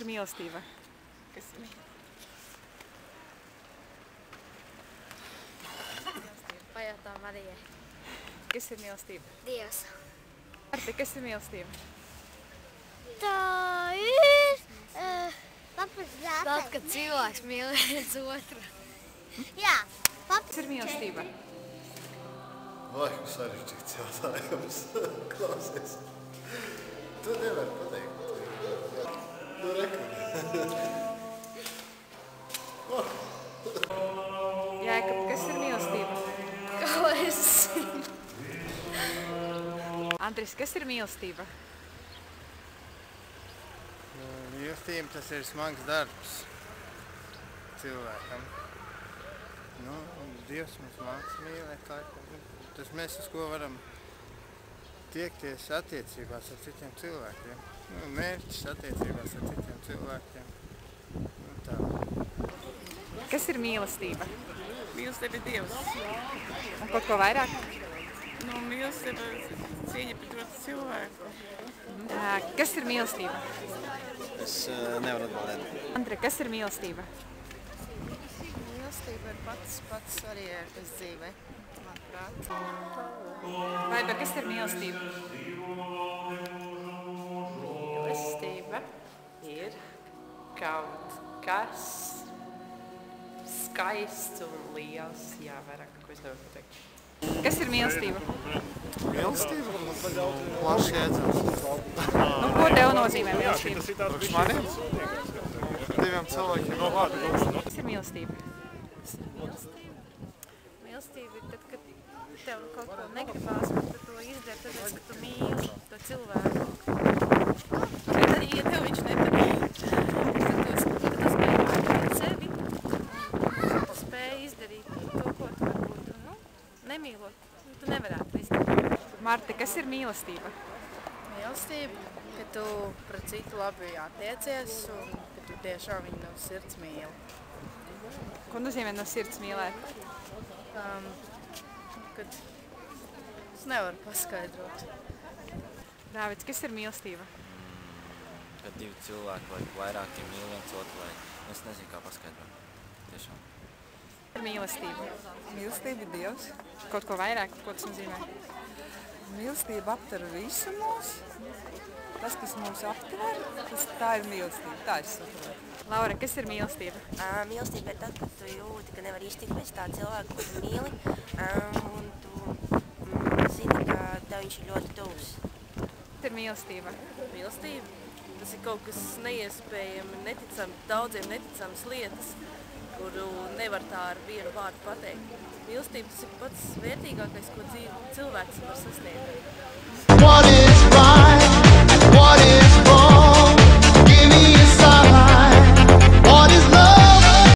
mīlestība? Kas ir Pajautā Marijai. Kas ir mīlestība? Dievs. Marta, kas ir mīlestība? Tā ir tad, kad cilvēks mīl viens otru. Jā, Kas ir mīlestība? Laikam sarežģīts jautājums. Klausies. Tu nevari pateikt. Nu, Jēkab, kas ir mīlestība? Ko es zinu? Andris, kas ir mīlestība? Mīlestība tas ir smags darbs cilvēkam. Dievs mums māca mīlēt laikam. Tas mēs uz ko varam tiekties attiecībās ar citiem cilvēkiem. Mērķis attiecībās ar citiem cilvēkiem. Tā. Kas ir mīlestība? mīlestība ir Dievs? Un kaut ko vairāk? Mīlestība cieņa pret otru cilvēku. Kas ir mīlestība? Es nevaru atbildēt. Andri, kas ir mīlestība? Mīlestība ir pats svarīgākais dzīvē, manuprāt. Vaiba, kas ir mīlestība? Mīlestība ir kaut kas skaists un liels. Jā, vairāk ko es nevaru pateikt. Kas ir mīlestība? Mīlestība? Plašs jēdziens. Ko tev nozīmē mīlestība? Priekš maniem? Diviem cilvēkiem. Kas ir mīlestība? Mīlestība ir tad, kad tev kaut ko negribās, bet tu to izdari, tāpēc, ka tu mīli to cilvēku. Bet arī, ja tev viņš nepatīk, tad tu spēj pārēt sevi un spēj izdarīt to, ko tu varbūt nemīlot. Tu nevarētu izdarīt. Marta, kas ir mīlestība? Mīlestība, ka tu pret citu labi attiecies un ka tu tiešām viņu no sirds mīli. Ko nozīmē no sirds mīlēt? Kad es nevaru paskaidrot. Dāvids, kas ir mīlestība? Kad divi cilvēki vai vairāki mīl viens otru, vai es nezinu, kā paskaidrot. Tiešām. Ir mīlestība. Mīlestība ir Dievs. Kaut ko vairāk, ko tas nozīmē? Mīlestība aptver visu mūs. Tas, kas mūs aptver, tā ir mīlestība. Tā es saprotu. Laura, kas ir mīlestība? Mīlestība ir tad, kad tu jūti, ka nevar iztikt bez tā cilvēka, ko tu mīli, un tu zini, ka tev viņš ir ļoti tuvs. Kas ir mīlestība? Mīlestība? Tas ir kaut kas neiespējami, daudziem neticams lietas, kuru nevar tā ar vienu vārdu pateikt. Mīlestība tas ir pats vērtīgākais, ko cilvēks var sasniegt.